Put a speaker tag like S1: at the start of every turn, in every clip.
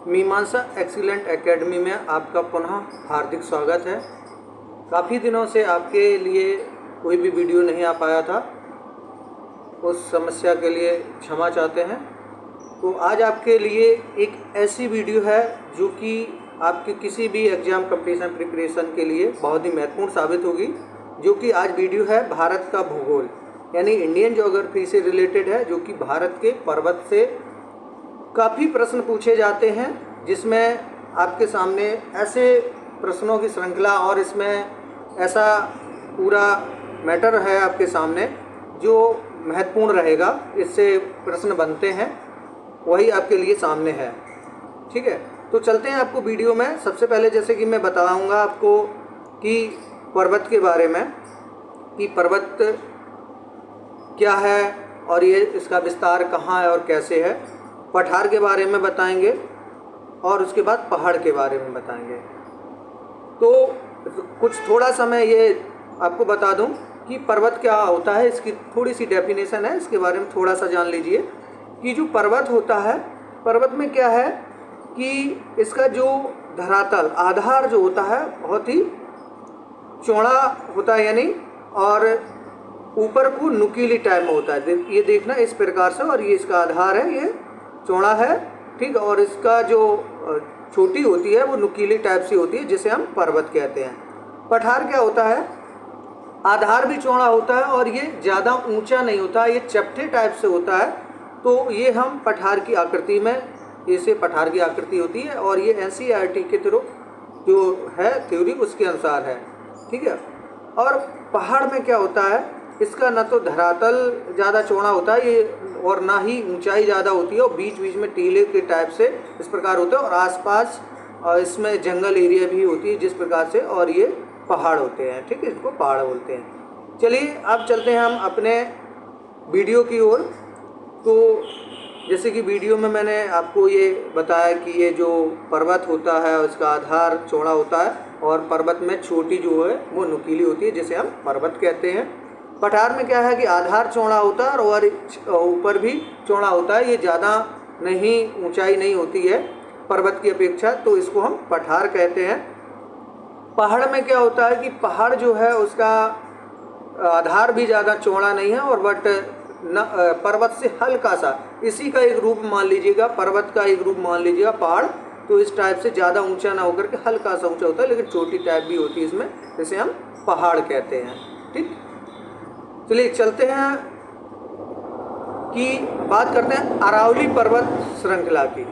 S1: मीमांसा excellent academy में आपका पुनः हार्दिक स्वागत है। काफ़ी दिनों से आपके लिए कोई भी वीडियो नहीं आ पाया था, उस समस्या के लिए क्षमा चाहते हैं। तो आज आपके लिए एक ऐसी वीडियो है जो कि आपके किसी भी एग्ज़ाम कंपटीशन प्रिपरेशन के लिए बहुत ही महत्वपूर्ण साबित होगी। जो कि आज वीडियो है भारत का भूगोल यानी इंडियन ज्योग्राफी से रिलेटेड है, जो कि भारत के पर्वत से काफ़ी प्रश्न पूछे जाते हैं, जिसमें आपके सामने ऐसे प्रश्नों की श्रृंखला और इसमें ऐसा पूरा मैटर है आपके सामने जो महत्वपूर्ण रहेगा। इससे प्रश्न बनते हैं, वही आपके लिए सामने है। ठीक है, तो चलते हैं आपको वीडियो में। सबसे पहले जैसे कि मैं बताऊंगा आपको कि पर्वत के बारे में, कि पर्वत क्या है और ये इसका विस्तार कहाँ है और कैसे है। पठार के बारे में बताएंगे और उसके बाद पहाड़ के बारे में बताएंगे। तो कुछ थोड़ा समय ये आपको बता दूं कि पर्वत क्या होता है, इसकी थोड़ी सी डेफिनेशन है, इसके बारे में थोड़ा सा जान लीजिए कि जो पर्वत होता है, पर्वत में क्या है कि इसका जो धरातल आधार जो होता है बहुत ही चौड़ा होता है, यानी और ऊपर को नुकीली टाइप में होता है। ये देखना इस प्रकार से, और ये इसका आधार है, ये चौड़ा है, ठीक है, और इसका जो चोटी होती है वो नुकीली टाइप से होती है, जिसे हम पर्वत कहते हैं। पठार क्या होता है, आधार भी चौड़ा होता है और ये ज़्यादा ऊंचा नहीं होता, ये चपटे टाइप से होता है। तो ये हम पठार की आकृति में, इसे पठार की आकृति होती है, और ये NCERT के थ्रू जो है थ्योरी उसके अनुसार है। ठीक है, और पहाड़ में क्या होता है, इसका न तो धरातल ज़्यादा चौड़ा होता है ये, और ना ही ऊंचाई ज़्यादा होती है, और बीच बीच में टीले के टाइप से इस प्रकार होता है, और आसपास इसमें जंगल एरिया भी होती है जिस प्रकार से, और ये पहाड़ होते हैं। ठीक है, इसको पहाड़ बोलते हैं। चलिए अब चलते हैं हम अपने वीडियो की ओर। तो जैसे कि वीडियो में मैंने आपको ये बताया कि ये जो पर्वत होता है उसका आधार चौड़ा होता है, और पर्वत में चोटी जो है वो नुकीली होती है, जिसे हम पर्वत कहते हैं। पठार में क्या है कि आधार चौड़ा होता है और ऊपर भी चौड़ा होता है, ये ज़्यादा नहीं, ऊंचाई नहीं होती है पर्वत की अपेक्षा, तो इसको हम पठार कहते हैं। पहाड़ में क्या होता है कि पहाड़ जो है उसका आधार भी ज़्यादा चौड़ा नहीं है, और बट पर्वत से हल्का सा, इसी का एक रूप मान लीजिएगा, पर्वत का एक रूप मान लीजिएगा पहाड़। तो इस टाइप से ज़्यादा ऊंचा ना होकर के हल्का सा ऊंचा होता है, लेकिन छोटी टाइप भी होती है इसमें, जिसे हम पहाड़ कहते हैं। ठीक, चलिए चलते हैं कि बात करते हैं अरावली पर्वत श्रृंखला की।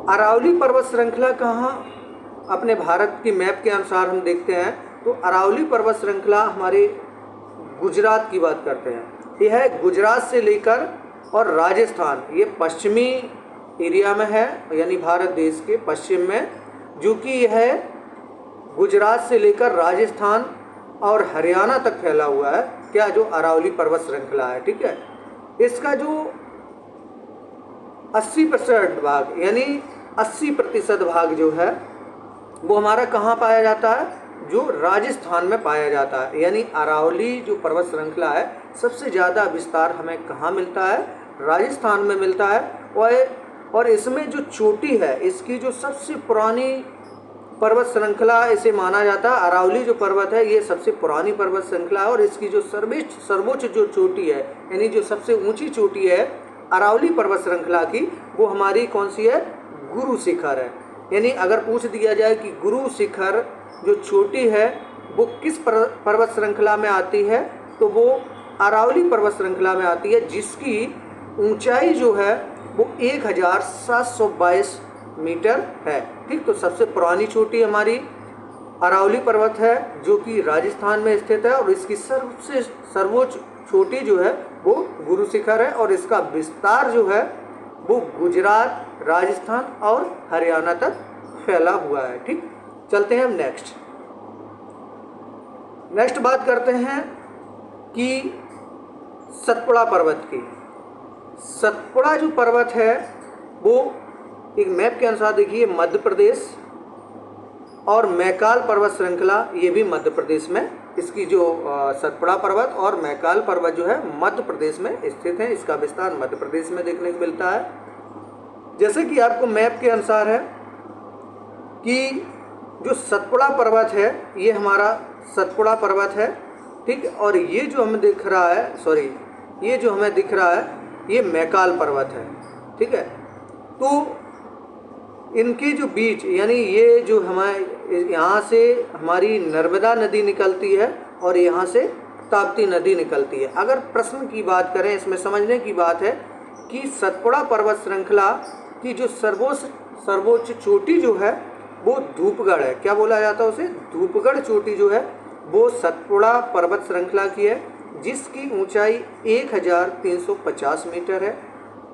S1: अरावली पर्वत श्रृंखला कहाँ, अपने भारत की मैप के अनुसार हम देखते हैं तो अरावली पर्वत श्रृंखला हमारे गुजरात की बात करते हैं। यह है गुजरात से लेकर और राजस्थान, ये पश्चिमी एरिया में है, यानी भारत देश के पश्चिम में, जो कि यह गुजरात से लेकर राजस्थान और हरियाणा तक फैला हुआ है। क्या, जो अरावली पर्वत श्रृंखला है। ठीक है, इसका जो 80% भाग यानी 80% भाग जो है वो हमारा कहाँ पाया जाता है, जो राजस्थान में पाया जाता है। यानी अरावली जो पर्वत श्रृंखला है सबसे ज़्यादा विस्तार हमें कहाँ मिलता है, राजस्थान में मिलता है। और इसमें जो चोटी है, इसकी जो सबसे पुरानी पर्वत श्रृंखला इसे माना जाता है। अरावली जो पर्वत है ये सबसे पुरानी पर्वत श्रृंखला है, और इसकी जो सर्वोच्च जो चोटी है, यानी जो सबसे ऊंची चोटी है अरावली पर्वत श्रृंखला की, वो हमारी कौन सी है, गुरु शिखर है। यानी अगर पूछ दिया जाए कि गुरु शिखर जो चोटी है वो किस पर्वत श्रृंखला में आती है, तो वो अरावली पर्वत श्रृंखला में आती है, जिसकी ऊंचाई जो है वो 1722 मीटर है। ठीक, तो सबसे पुरानी चोटी हमारी अरावली पर्वत है, जो कि राजस्थान में स्थित है, और इसकी सबसे सर्वोच्च चोटी जो है वो गुरु शिखर है, और इसका विस्तार जो है वो गुजरात, राजस्थान और हरियाणा तक फैला हुआ है। ठीक, चलते हैं हम नेक्स्ट बात करते हैं कि सतपुड़ा पर्वत की। सतपुड़ा जो पर्वत है वो एक मैप के अनुसार देखिए मध्य प्रदेश, और मैकाल पर्वत श्रृंखला ये भी मध्य प्रदेश में, इसकी जो सतपुड़ा पर्वत और मैकाल पर्वत जो है मध्य प्रदेश में स्थित है। इसका विस्तार मध्य प्रदेश में देखने को मिलता है। जैसे कि आपको मैप के अनुसार है कि जो सतपुड़ा पर्वत है ये हमारा सतपुड़ा पर्वत है, ठीक। और ये जो हमें दिख रहा है, सॉरी, ये जो हमें दिख रहा है ये मैकाल पर्वत है, ठीक है। तो इनके जो बीच, यानी ये जो हमारे यहाँ से हमारी नर्मदा नदी निकलती है और यहाँ से ताप्ती नदी निकलती है। अगर प्रश्न की बात करें, इसमें समझने की बात है कि सतपुड़ा पर्वत श्रृंखला की जो सर्वोच्च चोटी जो है वो धूपगढ़ है। क्या बोला जाता है उसे? धूपगढ़ चोटी जो है वो सतपुड़ा पर्वत श्रृंखला की है, जिसकी ऊंचाई 1350 मीटर है,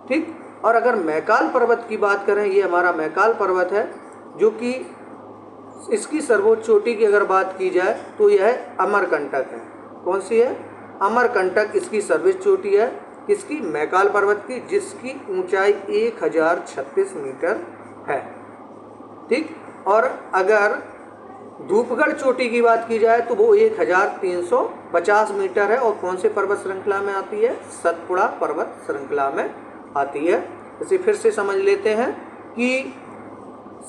S1: ठीक। और अगर मैकाल पर्वत की बात करें, ये हमारा मैकाल पर्वत है, जो कि इसकी सर्वोच्च चोटी की अगर बात की जाए तो यह अमरकंटक है। कौन सी है? अमरकंटक इसकी सर्वोच्च चोटी है, इसकी मैकाल पर्वत की, जिसकी ऊंचाई 1036 मीटर है, ठीक। और अगर धूपगढ़ चोटी की बात की जाए तो वो 1350 मीटर है, और कौन से पर्वत श्रृंखला में आती है? सतपुड़ा पर्वत श्रृंखला में आती है। इसे फिर से समझ लेते हैं कि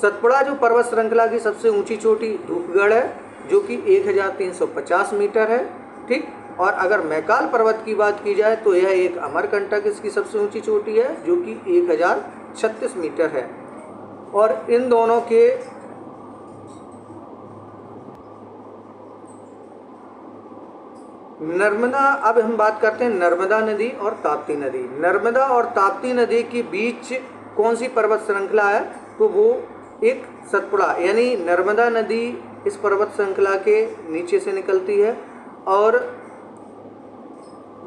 S1: सतपुड़ा जो पर्वत श्रृंखला की सबसे ऊंची चोटी धूपगढ़ है, जो कि 1350 मीटर है, ठीक। और अगर मैकाल पर्वत की बात की जाए तो यह एक अमरकंटक इसकी सबसे ऊंची चोटी है, जो कि 1036 मीटर है। और इन दोनों के नर्मदा, अब हम बात करते हैं नर्मदा नदी और ताप्ती नदी। नर्मदा और ताप्ती नदी के बीच कौन सी पर्वत श्रृंखला है? तो वो एक सतपुड़ा, यानी नर्मदा नदी इस पर्वत श्रृंखला के नीचे से निकलती है, और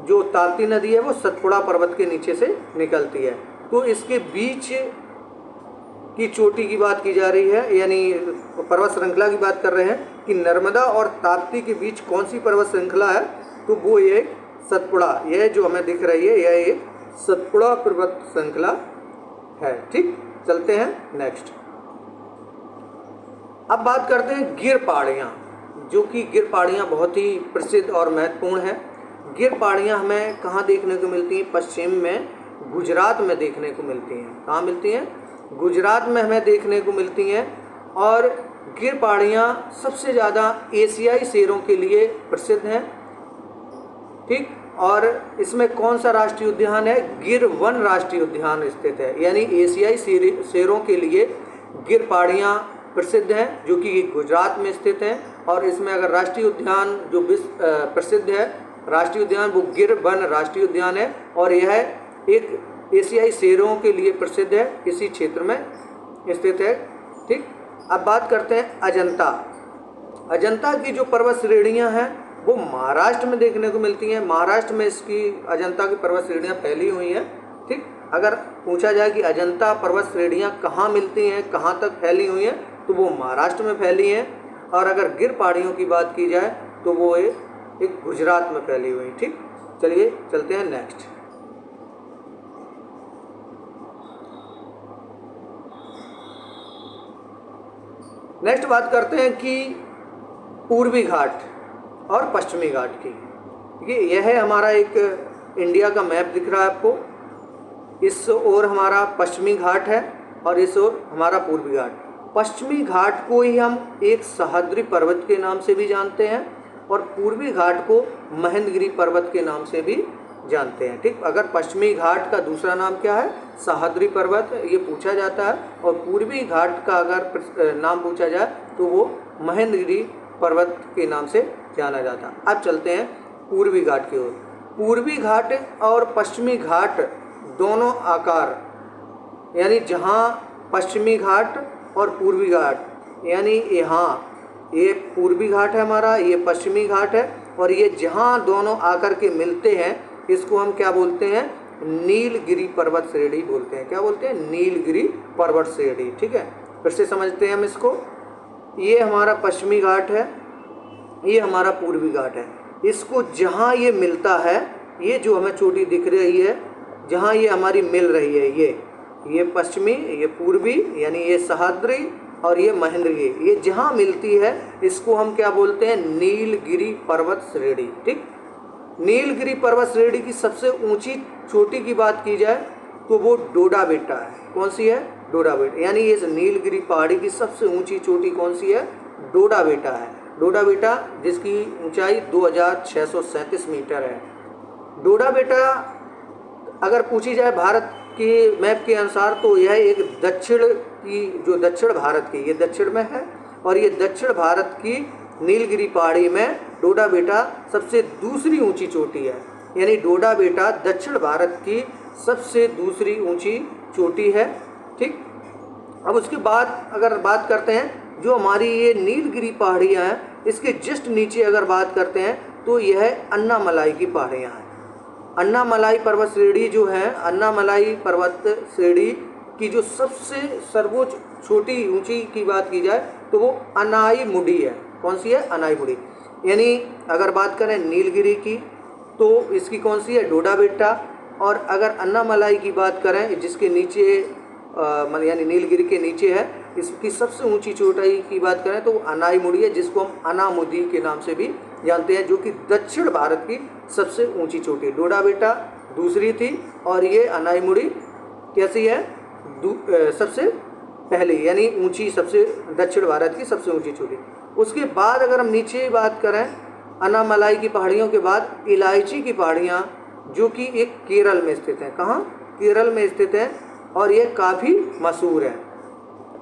S1: जो ताप्ती नदी है वो सतपुड़ा पर्वत के नीचे से निकलती है। तो इसके बीच की चोटी की बात की जा रही है, यानी पर्वत श्रृंखला की बात कर रहे हैं कि नर्मदा और ताप्ती के बीच कौन सी पर्वत श्रृंखला है? तो वो एक सतपुड़ा, यह जो हमें दिख रही है यह एक सतपुड़ा पर्वत श्रृंखला है, ठीक। चलते हैं नेक्स्ट। अब बात करते हैं गिर पहाड़ियाँ, जो कि गिर पहाड़ियाँ बहुत ही प्रसिद्ध और महत्वपूर्ण है। गिर पहाड़ियाँ हमें कहाँ देखने को मिलती हैं? पश्चिम में गुजरात में देखने को मिलती हैं। कहाँ मिलती हैं? गुजरात में हमें देखने को मिलती हैं। और गिर पहाड़ियाँ सबसे ज़्यादा एशियाई शेरों के लिए प्रसिद्ध हैं, ठीक। और इसमें कौन सा राष्ट्रीय उद्यान है? गिर वन राष्ट्रीय उद्यान स्थित है, यानी एशियाई शेरों के लिए गिर पहाड़ियाँ प्रसिद्ध हैं, जो कि गुजरात में स्थित हैं। और इसमें अगर राष्ट्रीय उद्यान जो प्रसिद्ध है राष्ट्रीय उद्यान, वो गिर वन राष्ट्रीय उद्यान है, और यह एक एशियाई शेरों के लिए प्रसिद्ध है, इसी क्षेत्र में स्थित है, ठीक। अब बात करते हैं अजंता। अजंता की जो पर्वत श्रेणियाँ हैं वो महाराष्ट्र में देखने को मिलती हैं। महाराष्ट्र में इसकी अजंता की पर्वत श्रेणियाँ फैली हुई हैं, ठीक। अगर पूछा जाए कि अजंता पर्वत श्रेणियाँ कहाँ मिलती हैं, कहाँ तक फैली हुई हैं, तो वो महाराष्ट्र में फैली हैं। और अगर गिर पहाड़ियों की बात की जाए तो वो एक गुजरात में फैली हुई, ठीक। चलिए चलते हैं नेक्स्ट। नेक्स्ट बात करते हैं कि पूर्वी घाट और पश्चिमी घाट की। देखिए यह है हमारा एक इंडिया का मैप दिख रहा है आपको। इस ओर हमारा पश्चिमी घाट है और इस ओर हमारा पूर्वी घाट। पश्चिमी घाट को ही हम एक सह्याद्री पर्वत के नाम से भी जानते हैं, और पूर्वी घाट को महेंद्रगिरी पर्वत के नाम से भी जानते हैं, ठीक। अगर पश्चिमी घाट का दूसरा नाम क्या है? सह्याद्री पर्वत, ये पूछा जाता है। और पूर्वी घाट का अगर नाम पूछा जाए तो वो महेंद्रगिरी पर्वत के नाम से जाना जाता है। अब चलते हैं पूर्वी घाट की ओर। पूर्वी घाट और पश्चिमी घाट दोनों आकार, यानी जहाँ पश्चिमी घाट और पूर्वी घाट, यानी यहाँ ये पूर्वी घाट है हमारा, ये पश्चिमी घाट है, और ये जहाँ दोनों आकर के मिलते हैं इसको हम क्या बोलते हैं? नीलगिरी पर्वत श्रेणी बोलते हैं। क्या बोलते हैं? नीलगिरी पर्वत श्रेणी, ठीक है। फिर से समझते हैं हम इसको। ये हमारा पश्चिमी घाट है, ये हमारा पूर्वी घाट है। इसको जहाँ ये मिलता है, ये जो हमें चोटी दिख रही है, जहाँ ये हमारी मिल रही है, ये पश्चिमी, ये पूर्वी, यानी ये सह्याद्री और ये महेंद्रगिरी, ये जहाँ मिलती है इसको हम क्या बोलते हैं? नीलगिरी पर्वत श्रेणी, ठीक। नीलगिरी पर्वत श्रेणी की सबसे ऊंची चोटी की बात की जाए तो वो डोडा बेटा है। कौन सी है? डोडा बेटा। यानी इस नीलगिरी पहाड़ी की सबसे ऊंची चोटी कौन सी है? डोडा बेटा है। डोडा बेटा जिसकी ऊंचाई 2637 मीटर है। डोडा बेटा अगर पूछी जाए भारत के मैप के अनुसार तो यह एक दक्षिण भारत की, ये दक्षिण में है और ये दक्षिण भारत की नीलगिरी पहाड़ी में डोडा बेटा सबसे दूसरी ऊंची चोटी है। यानी डोडा बेटा दक्षिण भारत की सबसे दूसरी ऊंची चोटी है। ठीक, अब उसके बाद अगर बात करते हैं जो हमारी ये नीलगिरी पहाड़ियाँ हैं, इसके जस्ट नीचे अगर बात करते हैं तो यह अन्नामलाई की पहाड़ियाँ हैं। अन्नामलाई पर्वत श्रेणी जो है, अन्नामलाई पर्वत श्रेणी की जो सबसे सर्वोच्च छोटी ऊंची की बात की जाए तो वो अनाईमुडी है। कौन सी है? अनाईमुडी। यानी अगर बात करें नीलगिरी की तो इसकी कौन सी है? डोडा बेटा। और अगर अन्नामलाई की बात करें जिसके नीचे यानी नीलगिरी के नीचे है, इसकी सबसे ऊंची चोटाई की बात करें तो अनाईमुडी है, जिसको हम अनामुदी के नाम से भी जानते हैं, जो कि दक्षिण भारत की सबसे ऊंची चोटी। डोडा बेटा दूसरी थी और ये अनाईमुडी कैसी है? सबसे पहले, यानी ऊंची, सबसे दक्षिण भारत की सबसे ऊंची चोटी। उसके बाद अगर हम नीचे बात करें अन्नामलाई की पहाड़ियों के बाद इलायची की पहाड़ियाँ जो कि एक केरल में स्थित हैं। कहाँ? केरल में स्थित है और ये काफ़ी मशहूर है।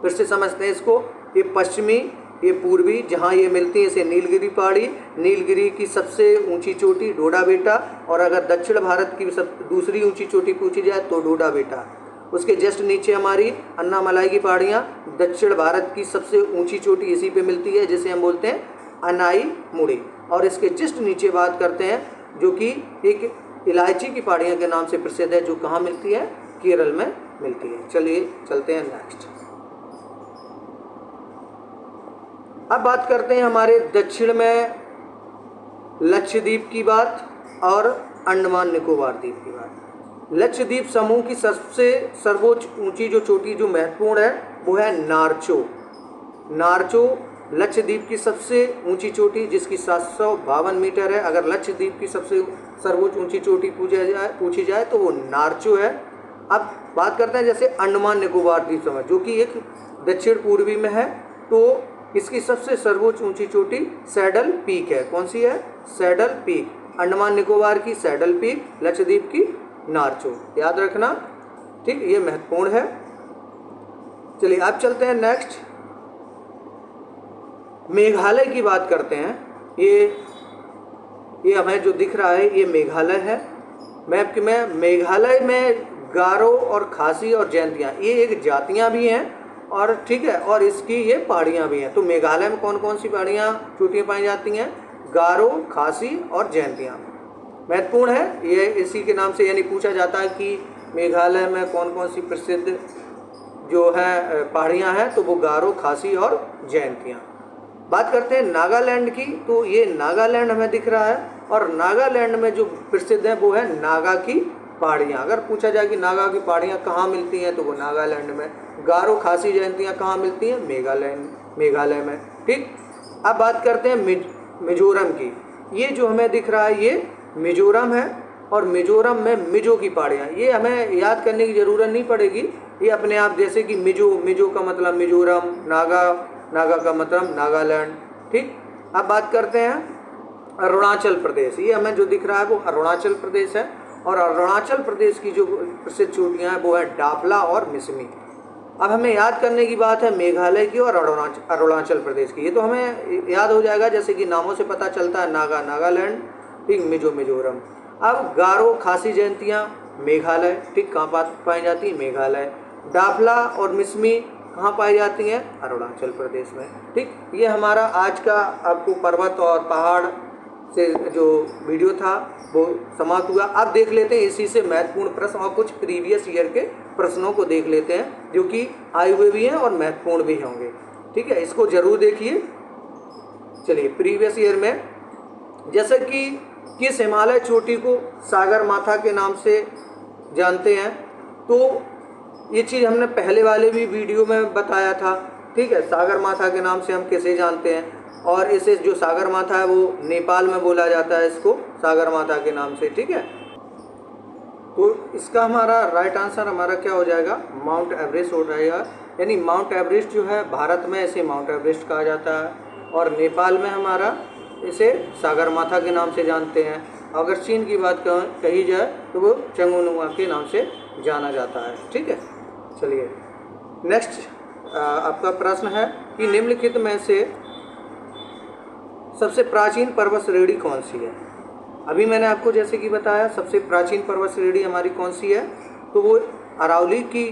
S1: फिर से समझते हैं इसको। ये पश्चिमी, ये पूर्वी, जहाँ ये मिलती है इसे नीलगिरी पहाड़ी, नीलगिरी की सबसे ऊंची चोटी डोडा बेटा। और अगर दक्षिण भारत की दूसरी ऊंची चोटी पूछी जाए तो डोडा बेटा। उसके जस्ट नीचे हमारी अन्नामलाई की पहाड़ियाँ, दक्षिण भारत की सबसे ऊंची चोटी इसी पे मिलती है, जिसे हम बोलते हैं अनाईमुडी। और इसके जस्ट नीचे बात करते हैं जो कि एक इलायची की पहाड़ियाँ के नाम से प्रसिद्ध है, जो कहाँ मिलती है? केरल में मिलती है। चलिए चलते हैं नेक्स्ट। अब बात करते हैं हमारे दक्षिण में लक्षद्वीप की बात और अंडमान निकोबार द्वीप की बात। लक्षद्वीप समूह की सबसे सर्वोच्च ऊंची जो चोटी जो महत्वपूर्ण है वो है नारचो। नारचो लक्षद्वीप की सबसे ऊंची चोटी जिसकी 752 मीटर है। अगर लक्षद्वीप की सबसे सर्वोच्च ऊंची चोटी पूछी जाए तो वो नारचो है। अब बात करते हैं जैसे अंडमान निकोबार द्वीप समूह जो कि एक दक्षिण पूर्वी में है, तो इसकी सबसे सर्वोच्च ऊंची चोटी सैडल पीक है। कौन सी है? Saddle peak. अंडमान निकोबार की सैडल पीक, लक्षद्वीप की नारचो, याद रखना। ठीक, ये महत्वपूर्ण है। चलिए अब चलते हैं नेक्स्ट। मेघालय की बात करते हैं। ये हमें जो दिख रहा है ये मेघालय है मैप में। मेघालय में गारो और खासी और जयंतियाँ ये एक जातियाँ भी हैं और ठीक है, और इसकी ये पहाड़ियाँ भी हैं। तो मेघालय में कौन कौन सी पहाड़ियाँ चोटियाँ पाई जाती हैं? गारो, खासी और जयंतियाँ। महत्वपूर्ण है ये इसी के नाम से, यानी पूछा जाता है कि मेघालय में कौन कौन सी प्रसिद्ध जो है पहाड़ियाँ हैं, तो वो गारो, खासी और जयंतियाँ। बात करते हैं नागालैंड की, तो ये नागालैंड हमें दिख रहा है और नागालैंड में जो प्रसिद्ध है वो है नागा की पहाड़ियाँ। अगर पूछा जाए कि नागा की पहाड़ियाँ कहाँ मिलती हैं तो वो नागालैंड में। गारो, खासी, जयंतियाँ कहाँ मिलती हैं? मेघालय में। ठीक, अब बात करते हैं मिजोरम की। ये जो हमें दिख रहा है ये मिजोरम है और मिजोरम में मिजो की पहाड़ियाँ। ये हमें याद करने की ज़रूरत नहीं पड़ेगी, ये अपने आप, जैसे कि मिजो का मतलब मिजोरम, नागा का मतलब नागालैंड। ठीक, अब बात करते हैं अरुणाचल प्रदेश। ये हमें जो दिख रहा है वो अरुणाचल प्रदेश है और अरुणाचल प्रदेश की जो प्रसिद्ध चोटियाँ हैं वो है डापला और मिसमी। अब हमें याद करने की बात है मेघालय की और अरुणाचल प्रदेश की। ये तो हमें याद हो जाएगा, जैसे कि नामों से पता चलता है, नागालैंड, ठीक, मिजोरम। अब गारो, खासी, जयंतियाँ मेघालय, ठीक, कहाँ पाई जाती है? मेघालय। डापला और मिसमी कहाँ पाई जाती हैं? अरुणाचल प्रदेश में। ठीक, ये हमारा आज का आपको पर्वत और पहाड़ से जो वीडियो था वो समाप्त हुआ। अब देख लेते हैं इसी से महत्वपूर्ण प्रश्न और कुछ प्रीवियस ईयर के प्रश्नों को देख लेते हैं जो कि आए हुए भी हैं और महत्वपूर्ण भी होंगे। ठीक है, इसको जरूर देखिए। चलिए, प्रीवियस ईयर में जैसे कि किस हिमालय चोटी को सागर माथा के नाम से जानते हैं, तो ये चीज़ हमने पहले वाले भी वीडियो में बताया था। ठीक है, सागर माथा के नाम से हम किसे जानते हैं, और इसे जो सागर माथा है वो नेपाल में बोला जाता है, इसको सागर माथा के नाम से। ठीक है, तो इसका हमारा राइट आंसर हमारा क्या हो जाएगा, माउंट एवरेस्ट हो जाएगा। यानी माउंट एवरेस्ट जो है भारत में इसे माउंट एवरेस्ट कहा जाता है, और नेपाल में हमारा इसे सागरमाथा के नाम से जानते हैं। अगर चीन की बात कही जाए तो वो चंगोनुआ के नाम से जाना जाता है। ठीक है, चलिए नेक्स्ट आपका प्रश्न है कि निम्नलिखित में से सबसे प्राचीन पर्वत श्रेणी कौन सी है। अभी मैंने आपको जैसे कि बताया सबसे प्राचीन पर्वत श्रेणी हमारी कौन सी है, तो वो अरावली की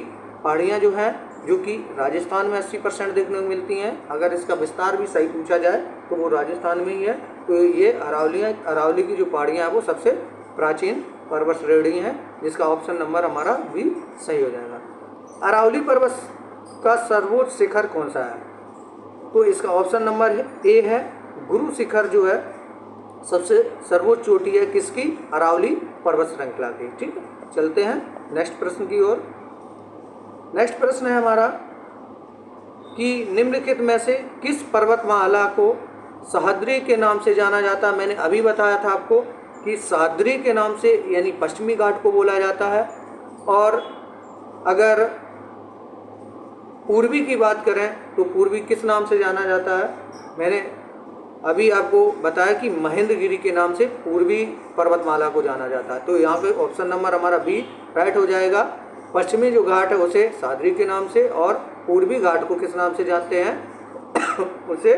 S1: पहाड़ियाँ जो हैं, जो कि राजस्थान में 80% देखने को मिलती हैं। अगर इसका विस्तार भी सही पूछा जाए तो वो राजस्थान में ही है। तो ये अरावली की जो पहाड़ियाँ हैं वो सबसे प्राचीन पर्वत श्रेणी हैं, जिसका ऑप्शन नंबर हमारा भी सही हो जाएगा। अरावली पर्वत का सर्वोच्च शिखर कौन सा है, तो इसका ऑप्शन नंबर ए है गुरु शिखर, जो है सबसे सर्वोच्च चोटी है किसकी, अरावली पर्वत श्रृंखला की। ठीक है, चलते हैं नेक्स्ट प्रश्न की ओर। नेक्स्ट प्रश्न है हमारा कि निम्नलिखित में से किस पर्वतमाला को सह्याद्री के नाम से जाना जाता है। मैंने अभी बताया था आपको कि सह्याद्री के नाम से यानी पश्चिमी घाट को बोला जाता है। और अगर पूर्वी की बात करें तो पूर्वी किस नाम से जाना जाता है, मैंने अभी आपको बताया कि महेंद्रगिरी के नाम से पूर्वी पर्वतमाला को जाना जाता है। तो यहाँ पे ऑप्शन नंबर हमारा बी राइट हो जाएगा। पश्चिमी जो घाट है उसे सह्याद्री के नाम से, और पूर्वी घाट को किस नाम से जानते हैं उसे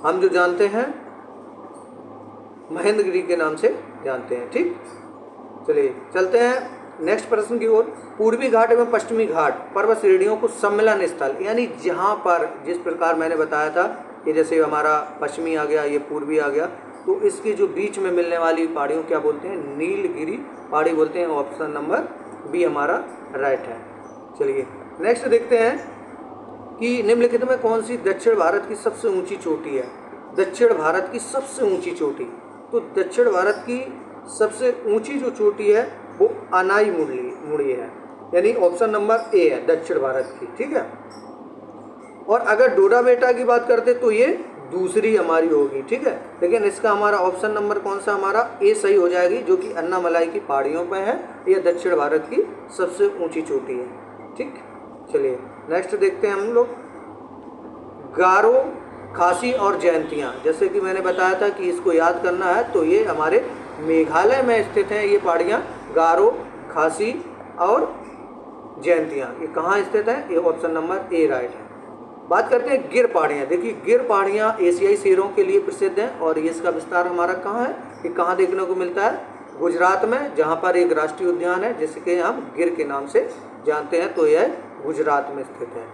S1: हम जो जानते हैं महेंद्रगिरी के नाम से जानते हैं। ठीक, चलिए चलते हैं नेक्स्ट प्रश्न की ओर। पूर्वी घाट एवं पश्चिमी घाट पर्वत श्रेणियों को सम्मिलन स्थल, यानी जहाँ पर जिस प्रकार मैंने बताया था कि जैसे हमारा पश्चिमी आ गया, ये पूर्वी आ गया, तो इसके जो बीच में मिलने वाली पहाड़ियों क्या बोलते हैं, नीलगिरी पहाड़ी बोलते हैं। ऑप्शन नंबर बी हमारा राइट है। चलिए नेक्स्ट देखते हैं कि निम्नलिखित में कौन सी दक्षिण भारत की सबसे ऊंची चोटी है। दक्षिण भारत की सबसे ऊंची चोटी, तो दक्षिण भारत की सबसे ऊंची जो चोटी है वो अनाई मुड़ी है, यानी ऑप्शन नंबर ए है दक्षिण भारत की। ठीक है, और अगर डोडा बेटा की बात करते तो ये दूसरी हमारी होगी। ठीक है, लेकिन इसका हमारा ऑप्शन नंबर कौन सा, हमारा ए सही हो जाएगी, जो कि अन्नामलाई की पहाड़ियों पर है। यह दक्षिण भारत की सबसे ऊंची चोटी है। ठीक, चलिए नेक्स्ट देखते हैं हम लोग। गारो, खासी और जयंतियाँ, जैसे कि मैंने बताया था कि इसको याद करना है, तो ये हमारे मेघालय में स्थित हैं। ये पहाड़ियाँ गारो, खासी और जयंतियाँ, ये कहाँ स्थित हैं, ये ऑप्शन नंबर ए राइट है। बात करते हैं गिर पहाड़ियाँ। देखिए गिर पहाड़ियाँ एशियाई शेरों के लिए प्रसिद्ध हैं, और ये इसका विस्तार हमारा कहाँ है, ये कहाँ देखने को मिलता है, गुजरात में, जहाँ पर एक राष्ट्रीय उद्यान है जिसके हम गिर के नाम से जानते हैं, तो यह गुजरात में स्थित है।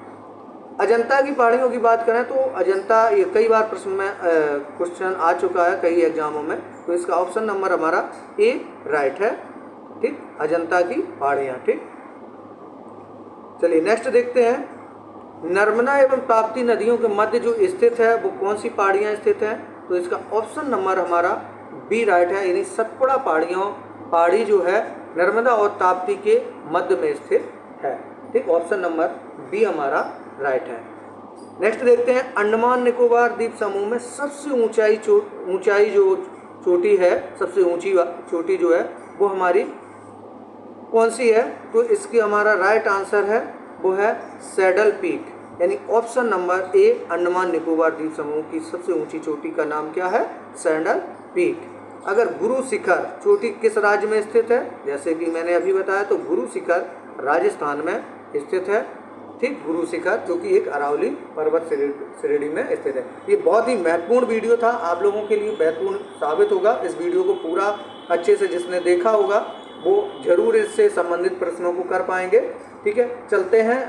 S1: अजंता की पहाड़ियों की बात करें तो अजंता, ये कई बार प्रश्न में क्वेश्चन आ चुका है कई एग्जामों में, तो इसका ऑप्शन नंबर हमारा ए राइट है। ठीक, अजंता की पहाड़ियाँ। ठीक, चलिए नेक्स्ट देखते हैं। नर्मदा एवं ताप्ती नदियों के मध्य जो स्थित है वो कौन सी पहाड़ियाँ स्थित हैं, तो इसका ऑप्शन नंबर हमारा बी राइट है, यानी सतपुड़ा पहाड़ी जो है नर्मदा और ताप्ती के मध्य में स्थित है। ठीक, ऑप्शन नंबर बी हमारा राइट है। नेक्स्ट देखते हैं। अंडमान निकोबार द्वीप समूह में सबसे ऊंचाई जो चोटी है, सबसे ऊंची चोटी जो है वो हमारी कौन सी है, तो इसकी हमारा राइट आंसर है वो है सैडल पीक, यानी option number A Andaman Nicobar द्वीप समूह की सबसे ऊंची चोटी का नाम क्या है, सैडल पीक। अगर गुरु शिखर चोटी किस राज्य में स्थित है, जैसे कि मैंने अभी बताया, तो गुरु शिखर राजस्थान में स्थित है। ठीक, गुरु शिखर जो कि एक अरावली पर्वत श्रेणी में स्थित है। ये बहुत ही महत्वपूर्ण वीडियो था, आप लोगों के लिए महत्वपूर्ण साबित होगा। इस वीडियो को पूरा अच्छे से जिसने देखा होगा वो जरूर इससे संबंधित प्रश्नों को कर पाएंगे। ठीक है, चलते हैं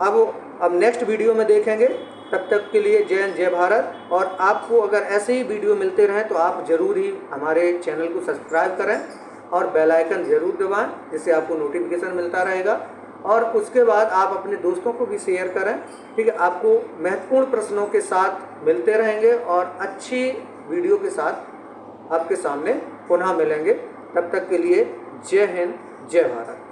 S1: अब नेक्स्ट वीडियो में देखेंगे। तब तक के लिए जय हिंद, जय भारत। और आपको अगर ऐसे ही वीडियो मिलते रहें तो आप ज़रूर ही हमारे चैनल को सब्सक्राइब करें और बेल आइकन ज़रूर दबाएं, जिससे आपको नोटिफिकेशन मिलता रहेगा। और उसके बाद आप अपने दोस्तों को भी शेयर करें। ठीक है, आपको महत्वपूर्ण प्रश्नों के साथ मिलते रहेंगे और अच्छी वीडियो के साथ आपके सामने पुनः मिलेंगे। तब तक के लिए जय हिंद, जय भारत।